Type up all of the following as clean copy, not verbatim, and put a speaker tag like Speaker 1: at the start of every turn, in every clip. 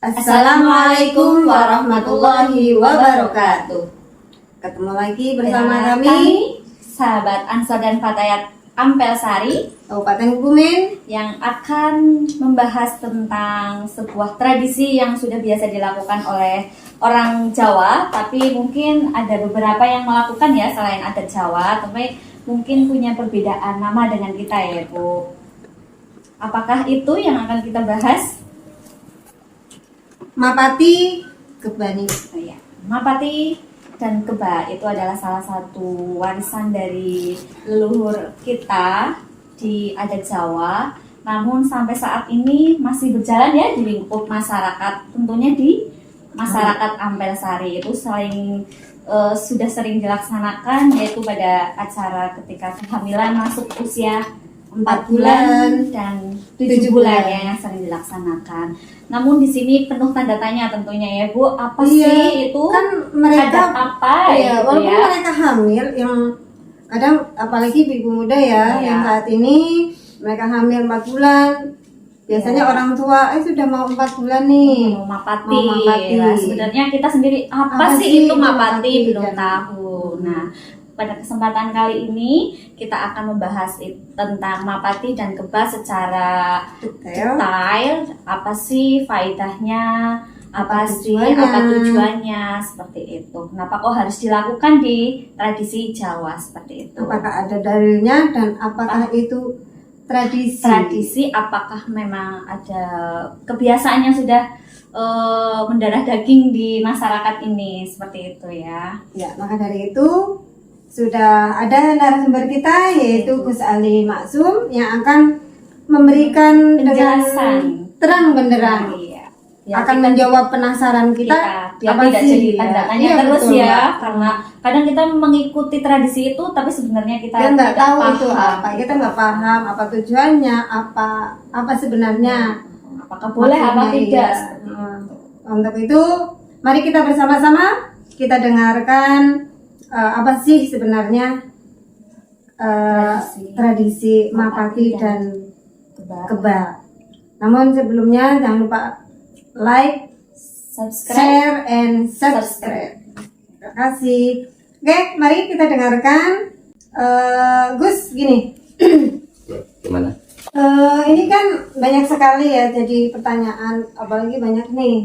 Speaker 1: Assalamualaikum warahmatullahi wabarakatuh. Ketemu lagi bersama kami,
Speaker 2: sahabat Ansor dan Fatayat Ampelsari,
Speaker 1: Kabupaten Kebumen,
Speaker 2: yang akan membahas tentang sebuah tradisi yang sudah biasa dilakukan oleh orang Jawa, tapi mungkin ada beberapa yang melakukan ya selain adat Jawa, tapi mungkin punya perbedaan nama dengan kita ya Bu. Apakah itu yang akan kita bahas?
Speaker 1: Mapati Kebani.
Speaker 2: Oh ya, Mapati dan Keba itu adalah salah satu warisan dari leluhur kita di adat Jawa. Namun sampai saat ini masih berjalan ya di lingkup masyarakat, tentunya di masyarakat Ampelsari itu sudah sering dilaksanakan, yaitu pada acara ketika kehamilan masuk usia 4 bulan dan 7 bulan ya yang sering dilaksanakan. Namun di sini penuh tanda tanya tentunya ya Bu, apa sih itu?
Speaker 1: Kan mereka
Speaker 2: apa
Speaker 1: ya,
Speaker 2: gitu
Speaker 1: walaupun
Speaker 2: ya?
Speaker 1: mereka hamil, yang kadang apalagi ibu muda ya, yang saat ini mereka hamil 4 bulan. Biasanya orang tua sudah mau 4 bulan nih,
Speaker 2: mau mapati.
Speaker 1: Nah,
Speaker 2: sebenarnya kita sendiri apa sih itu mapati belum tahu. Nah, pada kesempatan kali ini kita akan membahas tentang mapati dan keba secara detail. Apa sih faedahnya, apa tujuannya seperti itu. Kenapa kok harus dilakukan di tradisi Jawa seperti itu?
Speaker 1: Apakah ada dalilnya dan apakah itu tradisi?
Speaker 2: Apakah memang ada kebiasaan yang sudah mendarah daging di masyarakat ini seperti itu ya?
Speaker 1: Ya, maka dari itu sudah ada narasumber kita yaitu Gus Ali Maksum yang akan memberikan
Speaker 2: penjelasan
Speaker 1: terang benderang.
Speaker 2: Iya.
Speaker 1: Akan menjawab penasaran kita
Speaker 2: biar
Speaker 1: apa
Speaker 2: tidak
Speaker 1: sih
Speaker 2: jadi tanda tanya terus
Speaker 1: betul,
Speaker 2: ya,
Speaker 1: Mbak.
Speaker 2: karena kadang kita mengikuti tradisi itu tapi sebenarnya kita
Speaker 1: nggak tahu
Speaker 2: paham.
Speaker 1: itu apa, kita nggak paham apa tujuannya, apa sebenarnya,
Speaker 2: apakah boleh apa tidak.
Speaker 1: Untuk itu mari kita bersama-sama kita dengarkan apa sih sebenarnya tradisi Mapati dan Keba. Namun sebelumnya jangan lupa like, share, and subscribe. Terima kasih. Oke, mari kita dengarkan. Gus, gini.
Speaker 3: Gimana?
Speaker 1: Ini kan banyak sekali ya jadi pertanyaan, apalagi banyak nih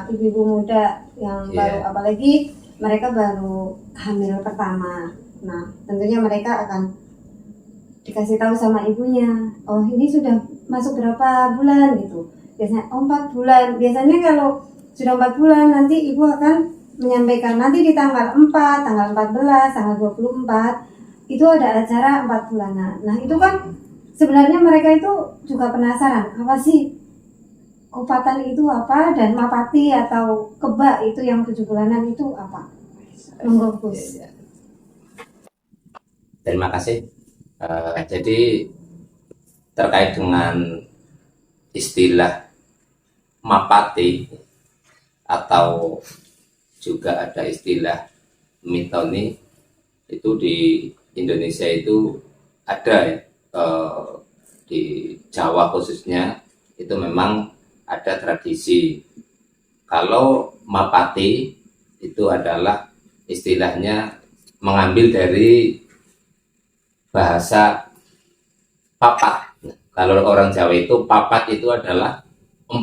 Speaker 1: ibu-ibu muda yang baru, apalagi mereka baru hamil pertama. Nah, tentunya mereka akan dikasih tahu sama ibunya, oh ini sudah masuk berapa bulan gitu. Biasanya 4 bulan. Biasanya kalau sudah 4 bulan nanti ibu akan menyampaikan nanti di tanggal 4, tanggal 14, tanggal 24 itu ada acara 4 bulanan. Nah, itu kan sebenarnya mereka itu juga penasaran, apa sih kupatan itu apa, dan mapati atau keba itu yang 7 bulanan itu apa? Monggo Gus.
Speaker 3: Terima kasih. Jadi terkait dengan istilah mapati atau juga ada istilah mitoni, itu di Indonesia itu ada ya, di Jawa khususnya itu memang ada tradisi. Kalau mapati itu adalah istilahnya mengambil dari bahasa papat. Kalau orang Jawa itu papat itu adalah 4.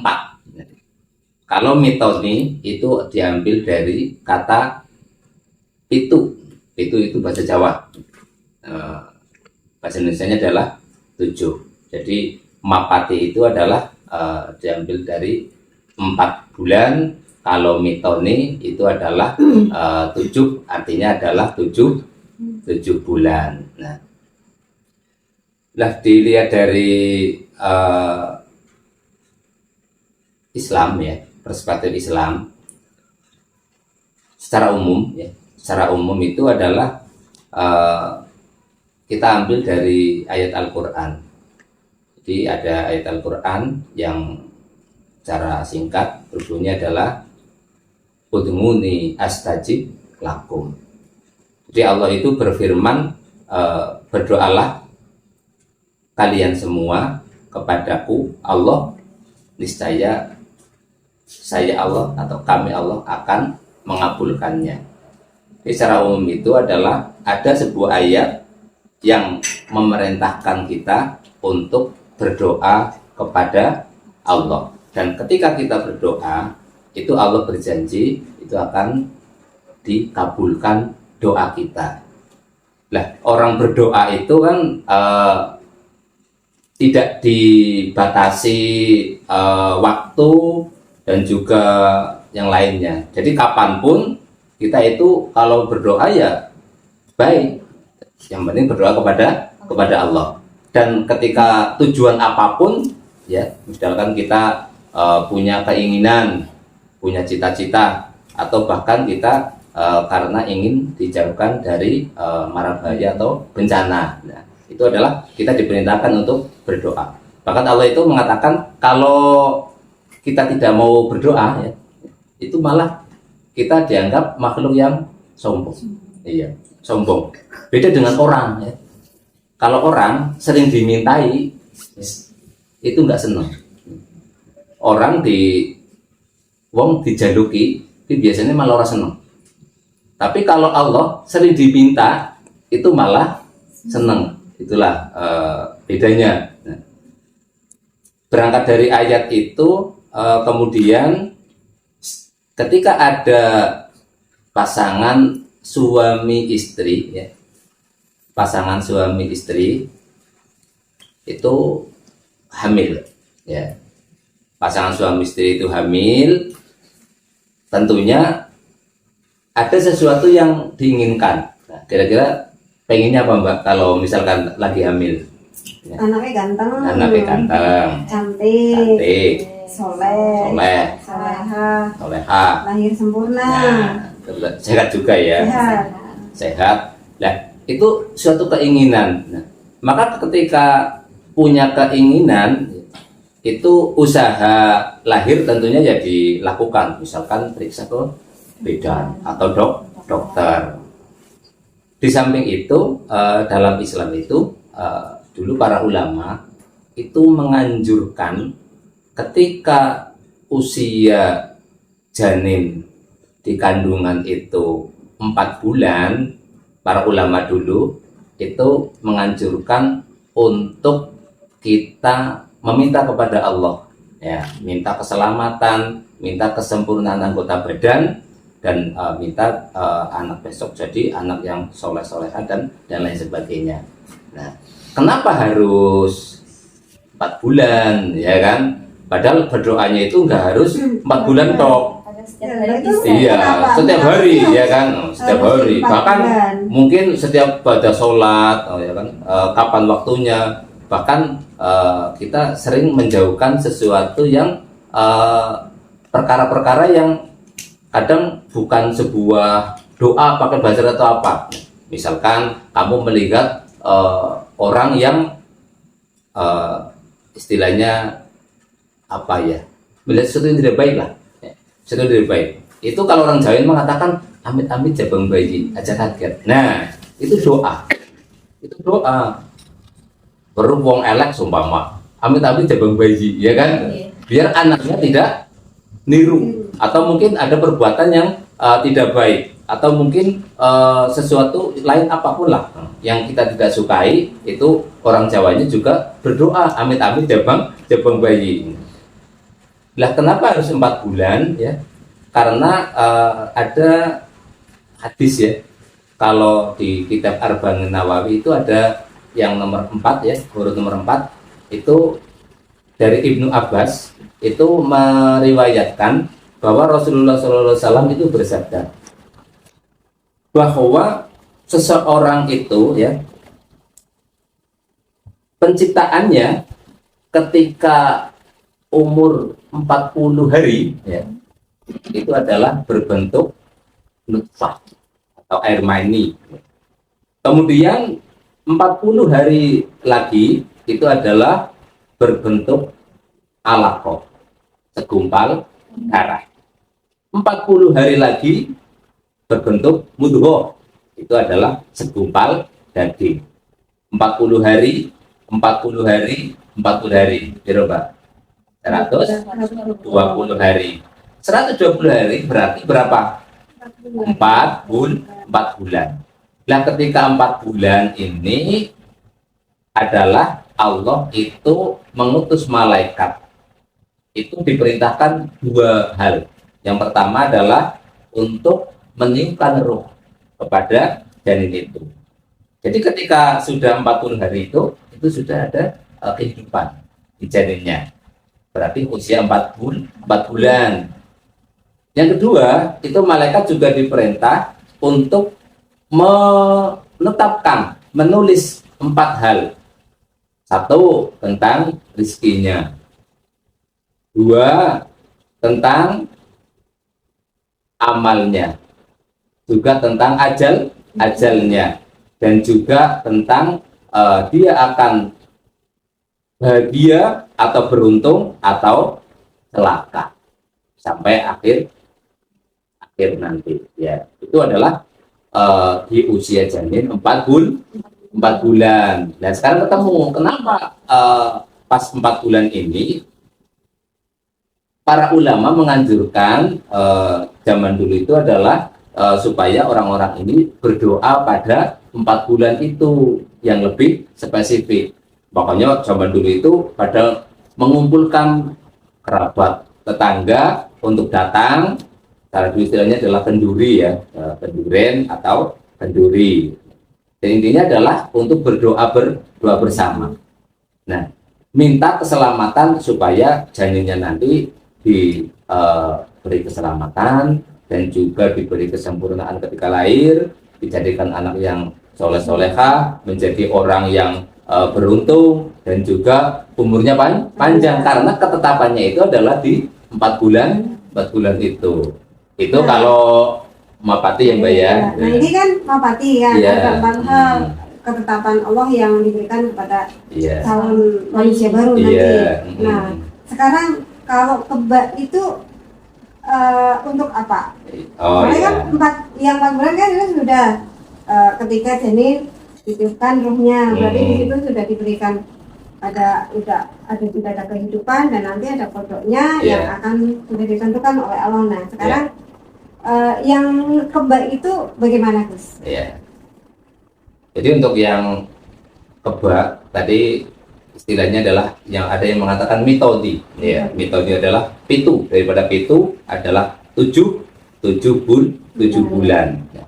Speaker 3: Kalau mitoni itu diambil dari kata pitu. Itu bahasa Jawa. Bahasa Indonesianya adalah 7. Jadi mapati itu adalah diambil dari 4 bulan. Kalau mitoni itu adalah 7, artinya adalah 7 bulan. Nah, dilihat dari Islam ya, perspektif Islam secara umum itu adalah kita ambil dari ayat Al-Quran. Jadi ada ayat Al-Quran yang secara singkat berbunyi adalah udhuni astajib lakum. Jadi Allah itu berfirman, berdoalah kalian semua kepadaku, Allah niscaya saya Allah atau kami Allah akan mengabulkannya. Jadi secara umum itu adalah ada sebuah ayat yang memerintahkan kita untuk berdoa kepada Allah. Dan ketika kita berdoa, itu Allah berjanji itu akan dikabulkan doa kita. Lah, orang berdoa itu kan tidak dibatasi waktu dan juga yang lainnya. Jadi kapanpun kita itu kalau berdoa ya baik. Yang penting berdoa kepada Allah. Dan ketika tujuan apapun ya, misalkan kita punya keinginan, punya cita-cita, atau bahkan kita karena ingin dijauhkan dari mara bahaya atau bencana. Nah, itu adalah kita diperintahkan untuk berdoa. Bahkan Allah itu mengatakan kalau kita tidak mau berdoa ya, itu malah kita dianggap makhluk yang sombong. Iya, sombong. Beda dengan orang ya. Kalau orang sering dimintai itu nggak senang. Orang dijaluki itu biasanya malah orang senang. Tapi kalau Allah sering diminta itu malah senang. Itulah bedanya. Nah, berangkat dari ayat itu kemudian ketika ada pasangan suami istri ya, pasangan suami istri itu hamil ya, pasangan suami istri itu hamil, tentunya ada sesuatu yang diinginkan. Nah, kira-kira pengennya apa Mbak kalau misalkan lagi hamil? Ya.
Speaker 1: Anaknya ganteng, cantik, soleh,
Speaker 3: soleha,
Speaker 1: lahir sempurna,
Speaker 3: nah, sehat juga ya, sehat. Nah, itu suatu keinginan. Nah, maka ketika punya keinginan itu usaha lahir tentunya ya dilakukan, misalkan periksa ke bidan atau dokter. Di samping itu dalam Islam itu dulu para ulama itu menganjurkan ketika usia janin di kandungan itu 4 bulan, para ulama dulu itu menganjurkan untuk kita meminta kepada Allah ya, minta keselamatan, minta kesempurnaan anggota badan, dan minta anak besok jadi anak yang soleh-soleha dan lain sebagainya. Nah, kenapa harus 4 bulan ya kan? Padahal berdoanya itu nggak harus 4 bulan tok. Iya, setiap hari ya kan, setiap hari. Bahkan mungkin setiap pada sholat, ya kan, kapan waktunya. Bahkan kita sering menjauhkan sesuatu yang perkara-perkara yang kadang bukan sebuah doa pakai buzzer atau apa. Misalkan kamu melihat orang yang istilahnya apa ya, melihat sesuatu yang tidak baik lah, sesuatu yang tidak baik. Itu kalau orang Jawa mengatakan amit-amit jabang bayi aja kaget. Nah, itu doa. Itu doa. Baru wong elek sumpama amit-amit jabang bayi, ya kan? Biar anaknya tidak niru, atau mungkin ada perbuatan yang tidak baik, atau mungkin sesuatu lain apapun lah yang kita tidak sukai. Itu orang Jawanya juga berdoa amit-amit jabang bayi. Lah kenapa harus 4 bulan ya? Karena ada hadis ya, kalau di kitab Arba'in Nawawi itu ada yang nomor 4 ya, urut nomor 4 itu dari Ibnu Abbas, itu meriwayatkan bahwa Rasulullah SAW itu bersabda bahwa seseorang itu ya, penciptaannya ketika umur 40 hari ya, itu adalah berbentuk nutfah atau air mani. Kemudian 40 hari lagi itu adalah berbentuk alaqah, segumpal darah. 40 hari lagi berbentuk mudghah, itu adalah segumpal daging. 40 hari, 40 hari, 40 hari, dirubah 120 hari. 120 hari berarti berapa? 4 bulan. Nah, ketika 4 bulan ini adalah Allah itu mengutus malaikat. Itu diperintahkan 2 hal. Yang pertama adalah untuk meniupkan ruh kepada janin itu. Jadi ketika sudah 40 hari itu sudah ada kehidupan di janinnya. Berarti usia 4 bulan. Yang kedua, itu malaikat juga diperintah untuk menetapkan, menulis 4 hal. 1, tentang rizkinya. 2, tentang amalnya. Juga tentang ajalnya. Dan juga tentang dia akan bahagia atau beruntung atau celaka sampai akhir nanti ya. Itu adalah di usia janin 4 bulan. Nah, sekarang ketemu kenapa pas 4 bulan ini para ulama menganjurkan zaman dulu itu adalah supaya orang-orang ini berdoa pada 4 bulan itu yang lebih spesifik. Makanya zaman dulu itu pada mengumpulkan kerabat tetangga untuk datang. Cara istilahnya adalah kenduri ya, kenduren atau kenduri. Dan intinya adalah untuk berdoa bersama. Nah, minta keselamatan supaya janinnya nanti diberi keselamatan dan juga diberi kesempurnaan ketika lahir, dijadikan anak yang soleh-soleha, menjadi orang yang beruntung dan juga umurnya panjang karena ketetapannya itu adalah di 4 bulan itu. Itu kalau mapati yang bayar.
Speaker 1: Nah, ini kan mapati kan,
Speaker 3: Yeah.
Speaker 1: ada 4 hal ketetapan Allah yang diberikan kepada calon manusia baru nanti. Nah, sekarang kalau keba itu untuk apa? Kan 4 bulan kan itu sudah ketika janin ditiupkan ruhnya, berarti di situ sudah diberikan sudah ada kehidupan dan nanti ada kodoknya yang akan sudah ditentukan oleh Allah. Nah, sekarang yang keba itu bagaimana, Gus?
Speaker 3: Iya. Jadi untuk yang keba tadi istilahnya adalah yang ada yang mengatakan mitodi. Ya, mitodi adalah pitu, daripada pitu adalah 7 bulan. Ya.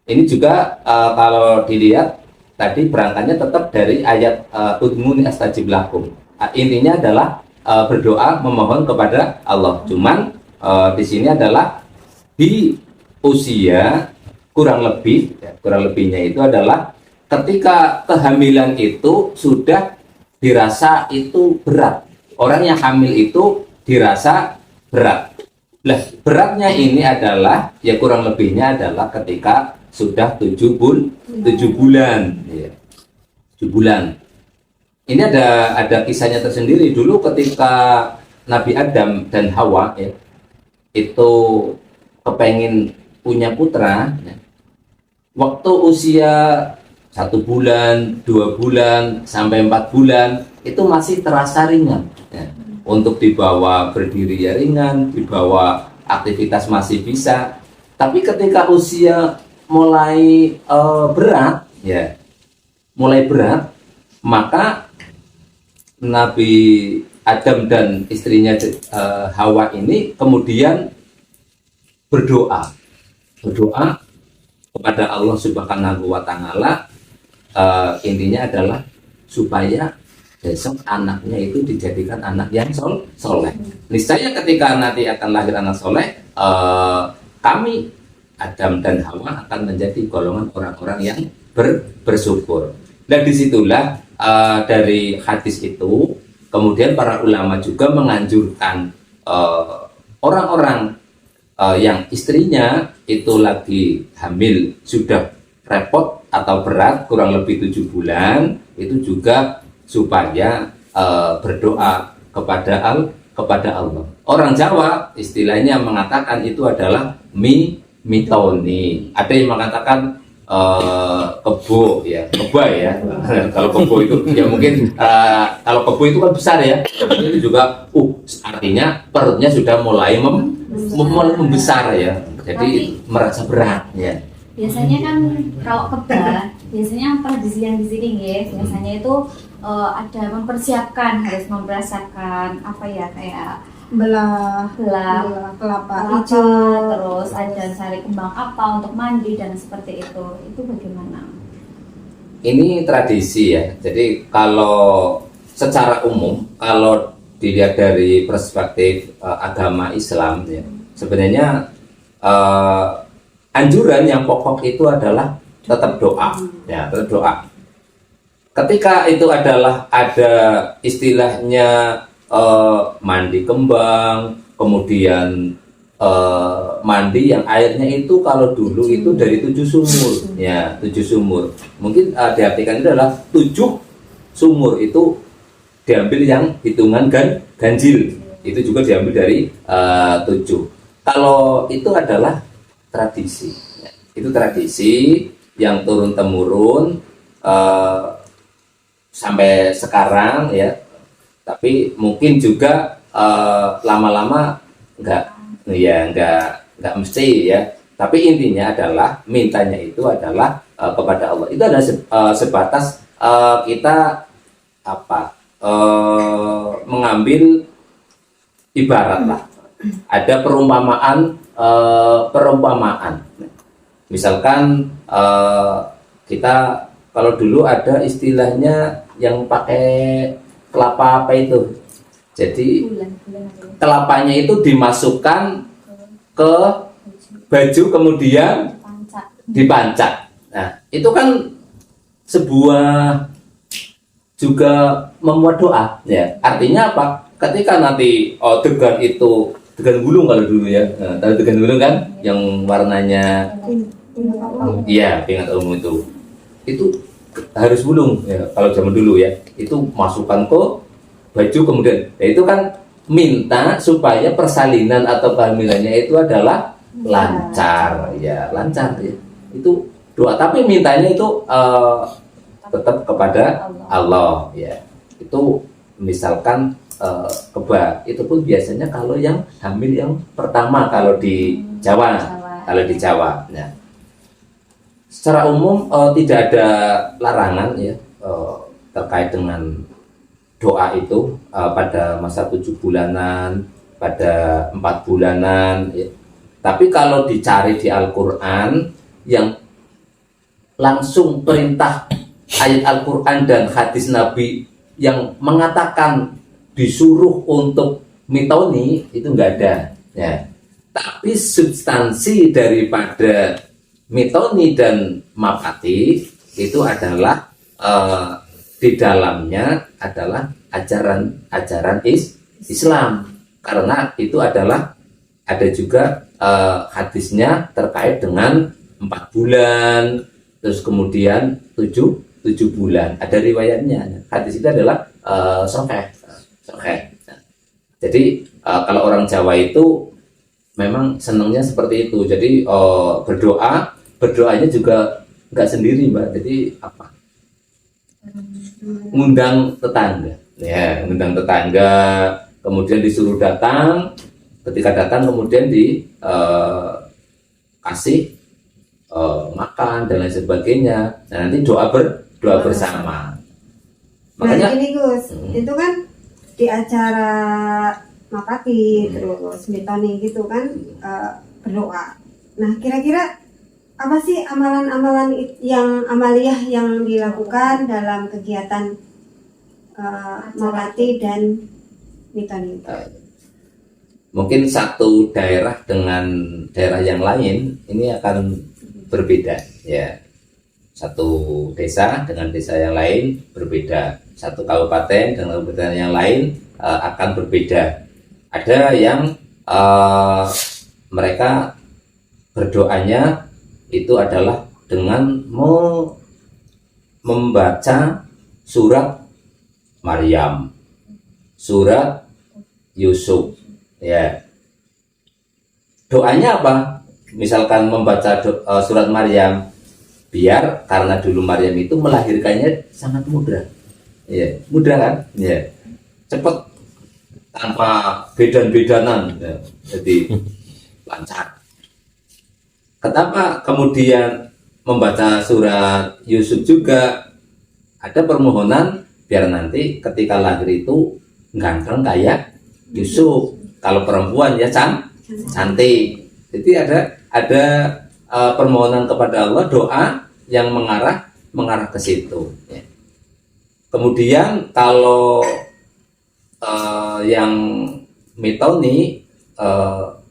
Speaker 3: Ini juga kalau dilihat tadi berangkatnya tetap dari ayat udmuni astajib lakum. Intinya adalah berdoa memohon kepada Allah. Cuman di sini adalah di usia kurang lebihnya itu adalah ketika kehamilan itu sudah dirasa itu berat. Orang yang hamil itu dirasa berat. Nah, beratnya ini adalah ya kurang lebihnya adalah ketika sudah 7 bulan. Ya. 7 bulan. Ini ada kisahnya tersendiri dulu ketika Nabi Adam dan Hawa ya, itu kepengen punya putra ya. Waktu usia 1 bulan, 2 bulan, sampai 4 bulan itu masih terasa ringan ya. Untuk dibawa berdiri ya ringan, dibawa aktivitas masih bisa. Tapi ketika usia mulai berat ya, maka Nabi Adam dan istrinya Hawa ini kemudian berdoa kepada Allah Subhanahu wa Ta'ala. Intinya adalah supaya besok anaknya itu dijadikan anak yang soleh. Niscaya ketika nanti akan lahir anak soleh, kami Adam dan Hawa akan menjadi golongan orang-orang yang bersyukur. Dan disitulah dari hadis itu kemudian para ulama juga menganjurkan orang-orang yang istrinya itu lagi hamil sudah repot atau berat kurang lebih 7 bulan itu juga supaya berdoa kepada Allah. Orang Jawa istilahnya mengatakan itu adalah mitoni. Ada yang mengatakan kebo ya, keba ya. Kalau kebo itu ya mungkin kalau kebo itu kan besar ya. Ini juga artinya perutnya sudah mulai membesar ya. Jadi merasa berat ya.
Speaker 2: Biasanya kan kalau keba, biasanya tradisi yang di sini ya, biasanya itu ada mempersiapkan, harus mempersiapkan apa ya, kayak
Speaker 1: belah kelapa hijau,
Speaker 2: terus ada cari kembang apa untuk mandi dan seperti itu bagaimana?
Speaker 3: Ini tradisi ya. Jadi kalau secara umum, kalau dilihat dari perspektif agama Islam ya, sebenarnya anjuran yang pokok itu adalah tetap doa, ya tetap doa. Ketika itu adalah ada istilahnya mandi kembang, kemudian mandi yang airnya itu kalau dulu itu dari 7 sumur, ya 7 sumur. Mungkin diartikan itu adalah 7 sumur itu diambil yang hitungan ganjil, itu juga diambil dari 7. Kalau itu adalah tradisi, itu tradisi yang turun temurun sampai sekarang ya. Tapi mungkin juga lama-lama nggak mesti ya. Tapi intinya adalah mintanya itu adalah kepada Allah. Itu adalah sebatas kita mengambil ibarat lah. Ada perumpamaan. Misalkan kita kalau dulu ada istilahnya yang pakai kelapa apa itu. Jadi kelapanya itu dimasukkan ke baju kemudian dipancak. Nah, itu kan sebuah juga memuat doa ya. Artinya apa? Ketika nanti degan itu degan gulung kalau dulu ya. Nah, tahu degan gulung kan yang warnanya iya, pingat ungu itu harus gulung ya, kalau zaman dulu ya. Itu masukkan ke baju kemudian. Nah, itu kan minta supaya persalinan atau kehamilannya itu adalah lancar ya, lancar ya. Itu doa, tapi mintanya itu tetap kepada Allah ya. Itu misalkan keba itu pun biasanya kalau yang hamil yang pertama kalau di Jawa. Nah, secara umum tidak ada larangan ya terkait dengan doa itu pada masa 7 bulanan, pada 4 bulanan ya. Tapi kalau dicari di Al-Quran yang langsung perintah ayat Al-Quran dan hadis Nabi yang mengatakan disuruh untuk mitoni, itu nggak ada ya. Tapi substansi daripada mitoni dan mapati itu adalah di dalamnya adalah ajaran Islam, karena itu adalah ada juga hadisnya terkait dengan 4 bulan, terus kemudian 7 bulan. Ada riwayatnya. Hadis itu adalah sahih. Jadi kalau orang Jawa itu memang senangnya seperti itu. Jadi berdoanya juga nggak sendiri, Mbak. Jadi apa? Ngundang tetangga. Ya, ngundang tetangga, kemudian disuruh datang. Ketika datang kemudian dikasih makan dan lain sebagainya. Nah, nanti doa bersama. Makanya
Speaker 1: ini Gus, itu kan di acara mapati terus mitoni gitu kan berdoa. Nah, kira-kira apa sih amalan-amalan yang amaliyah yang dilakukan dalam kegiatan mapati dan mitoni?
Speaker 3: Mungkin satu daerah dengan daerah yang lain ini akan berbeda ya. Satu desa dengan desa yang lain berbeda. Satu kabupaten dengan kabupaten yang lain akan berbeda. Ada yang mereka berdoanya itu adalah dengan membaca surat Maryam, surat Yusuf ya. Doanya apa? Misalkan membaca surat Maryam, biar karena dulu Maryam itu melahirkannya sangat mudah ya, mudah kan ya, cepat. tanpa bedan-bedanan, ya, jadi lancar. Kenapa kemudian membaca surat Yusuf juga ada permohonan biar nanti ketika lahir itu ganteng kayak Yusuf. Kalau perempuan ya cantik. Jadi ada permohonan kepada Allah, doa yang mengarah ke situ. Ya. Kemudian kalau yang mitoni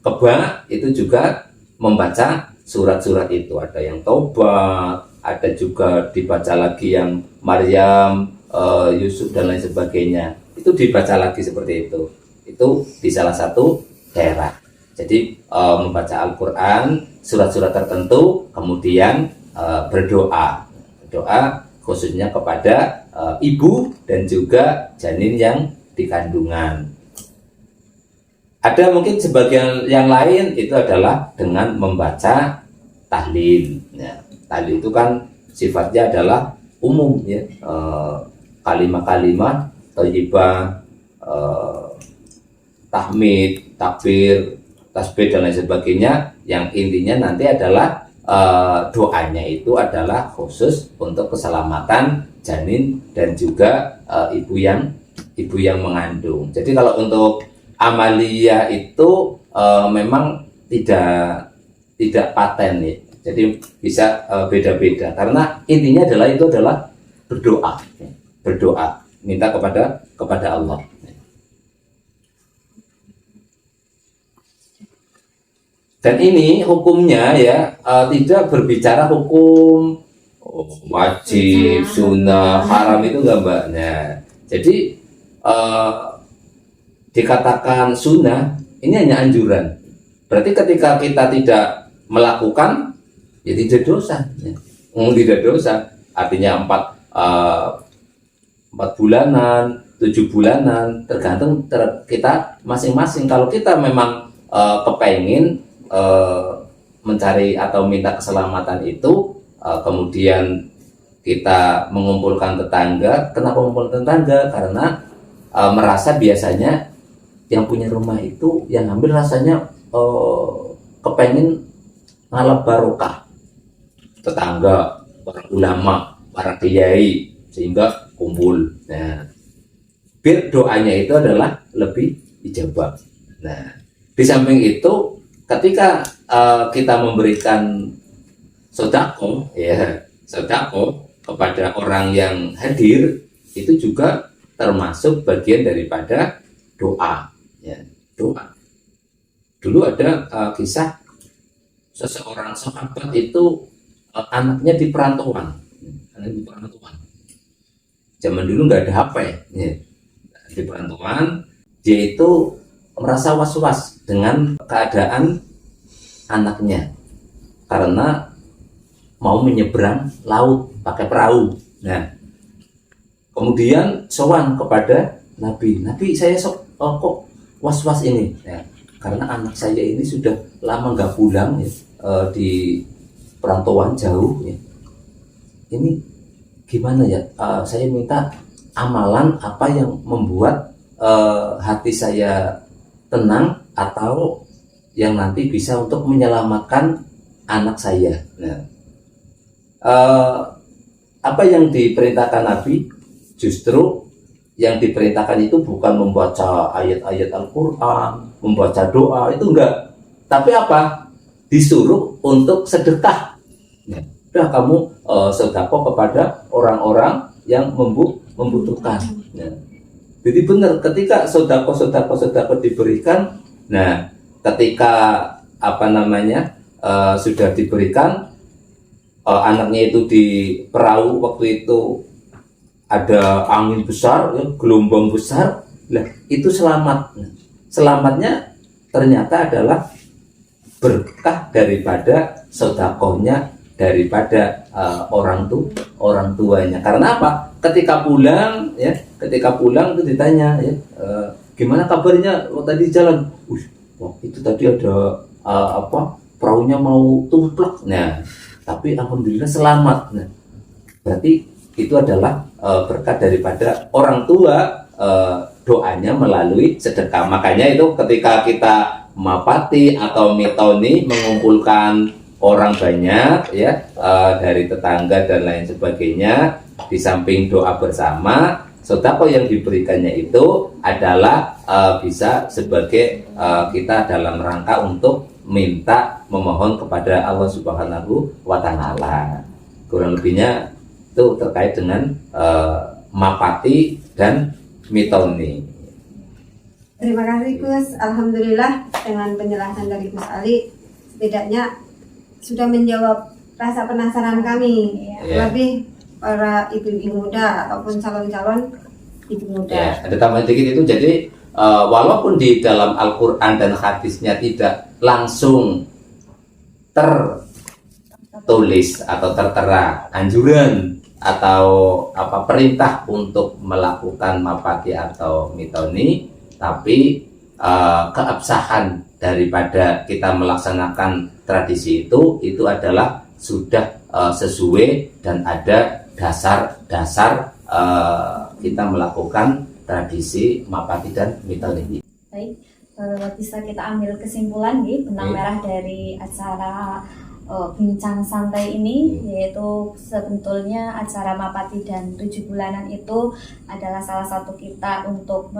Speaker 3: keba itu juga membaca surat-surat itu, ada yang Tobat, ada juga dibaca lagi yang Maryam, Yusuf dan lain sebagainya. Itu dibaca lagi seperti itu. Itu di salah satu daerah. Jadi membaca Al-Quran, surat-surat tertentu, kemudian berdoa khususnya kepada ibu dan juga janin yang di kandungan. Ada mungkin sebagian yang lain itu adalah dengan membaca tahlil. Ya, tahlil itu kan sifatnya adalah umum, ya, kalimat-kalimat thayyibah, tahmid, takbir, tasbih dan lain sebagainya, yang intinya nanti adalah doanya itu adalah khusus untuk keselamatan janin dan juga ibu yang mengandung. Jadi kalau untuk amalia itu memang tidak paten, ya. Jadi bisa beda-beda karena intinya adalah berdoa, minta kepada Allah. Dan ini hukumnya ya tidak berbicara hukum wajib, sunnah, haram itu enggak, Mbak. Nah, jadi dikatakan sunnah ini hanya anjuran. Berarti ketika kita tidak melakukan ya tidak dosa. Ya. Tidak dosa. Artinya 4 bulanan, 7 bulanan, tergantung kita masing-masing. Kalau kita memang kepengin mencari atau minta keselamatan itu, kemudian kita mengumpulkan tetangga. Kenapa mengumpulkan tetangga? Karena merasa biasanya yang punya rumah itu yang ambil rasanya kepengin ngalap barokah tetangga, para ulama, para kiai, sehingga kumpul. Nah, biar doanya itu adalah lebih ijabah. Nah, di samping itu ketika kita memberikan sedekah, ya, sedekah kepada orang yang hadir, itu juga termasuk bagian daripada doa, ya, doa. Dulu ada kisah seseorang sahabat itu anaknya di perantauan. Zaman dulu nggak ada HP, ya. Di perantauan dia itu merasa was-was dengan keadaan anaknya karena mau menyeberang laut pakai perahu. Nah, kemudian sowan kepada Nabi, saya kok was-was ini, ya, karena anak saya ini sudah lama nggak pulang, ya, di perantauan jauh, ya. Ini gimana ya? Saya minta amalan apa yang membuat hati saya tenang atau yang nanti bisa untuk menyelamatkan anak saya. Nah, apa yang diperintahkan Nabi? Justru yang diperintahkan itu bukan membaca ayat-ayat Al-Quran, membaca doa, itu enggak. Tapi apa? Disuruh untuk sedekah. Nah, udah kamu sedekah kepada orang-orang yang membutuhkan. Nah, jadi benar ketika sedekah diberikan. Nah, ketika sudah diberikan, anaknya itu di perahu, waktu itu ada angin besar, ya, gelombang besar, nah itu selamat. Selamatnya ternyata adalah berkah daripada sedekahnya daripada orang tuanya. Karena apa? Ketika pulang itu ditanya, ya, gimana kabarnya? Tadi jalan, itu tadi ada perahunya mau tumplek. Nah, tapi alhamdulillah selamat. Nah, berarti itu adalah berkat daripada orang tua doanya melalui sedekah. Makanya itu ketika kita mapati atau mitoni, mengumpulkan orang banyak ya, dari tetangga dan lain sebagainya, di samping doa bersama, sedekah yang diberikannya itu adalah bisa sebagai kita dalam rangka untuk minta memohon kepada Allah Subhanahu wa Ta'ala. Kurang lebihnya itu terkait dengan mapati dan mitoni.
Speaker 1: Terima kasih Gus, alhamdulillah dengan penjelasan dari Gus Ali setidaknya sudah menjawab rasa penasaran kami, lebih para ibu-ibu muda ataupun calon-calon ibu muda.
Speaker 3: Ya, ada tambahan dikit itu, jadi walaupun di dalam Al-Quran dan hadisnya tidak langsung tertulis atau tertera anjuran atau perintah untuk melakukan mapati atau mitoni, tapi keabsahan daripada kita melaksanakan tradisi itu adalah sudah sesuai dan ada dasar-dasar kita melakukan tradisi mapati dan mitoni.
Speaker 2: Baik, bisa kita ambil kesimpulan nih, benang merah dari acara bincang santai ini, yaitu sebetulnya acara mapati dan 7 bulanan itu adalah salah satu kita untuk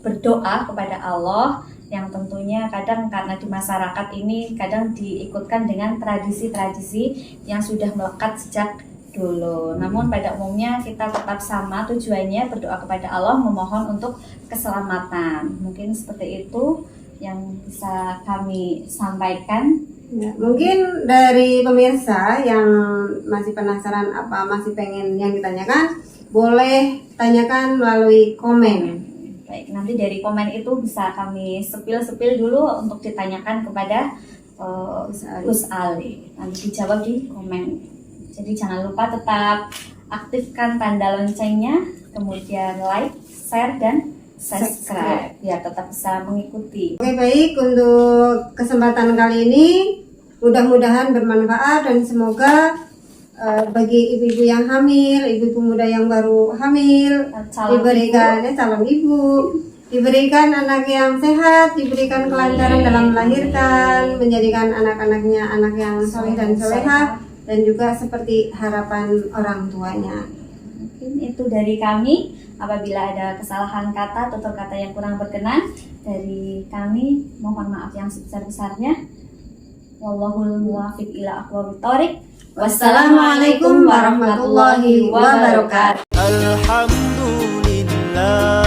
Speaker 2: berdoa kepada Allah, yang tentunya kadang karena di masyarakat ini kadang diikutkan dengan tradisi-tradisi yang sudah melekat sejak dulu. Namun pada umumnya kita tetap sama tujuannya, berdoa kepada Allah, memohon untuk keselamatan. Mungkin seperti itu yang bisa kami sampaikan.
Speaker 1: Ya, mungkin dari pemirsa yang masih penasaran apa masih pengen yang ditanyakan, boleh tanyakan melalui komen.
Speaker 2: Baik, nanti dari komen itu bisa kami sepil-sepil dulu untuk ditanyakan kepada Gus Ali. Nanti dijawab di komen. Jadi jangan lupa tetap aktifkan tanda loncengnya, kemudian like, share, dan subscribe biar tetap bisa mengikuti.
Speaker 1: Oke, baik, untuk kesempatan kali ini mudah-mudahan bermanfaat dan semoga bagi ibu-ibu yang hamil, ibu-ibu muda yang baru hamil, diberikan calon ibu, diberikan anak yang sehat, diberikan kelancaran dalam melahirkan, menjadikan anak-anaknya anak yang soleh dan solehah, dan juga seperti harapan orang tuanya.
Speaker 2: Mungkin itu dari kami. Apabila ada kesalahan kata atau kata yang kurang berkenan dari kami, mohon maaf yang sebesar-besarnya. Wallahul muwaffiq ila aqwamit thoriq. Wassalamualaikum warahmatullahi wabarakatuh.
Speaker 4: Alhamdulillah.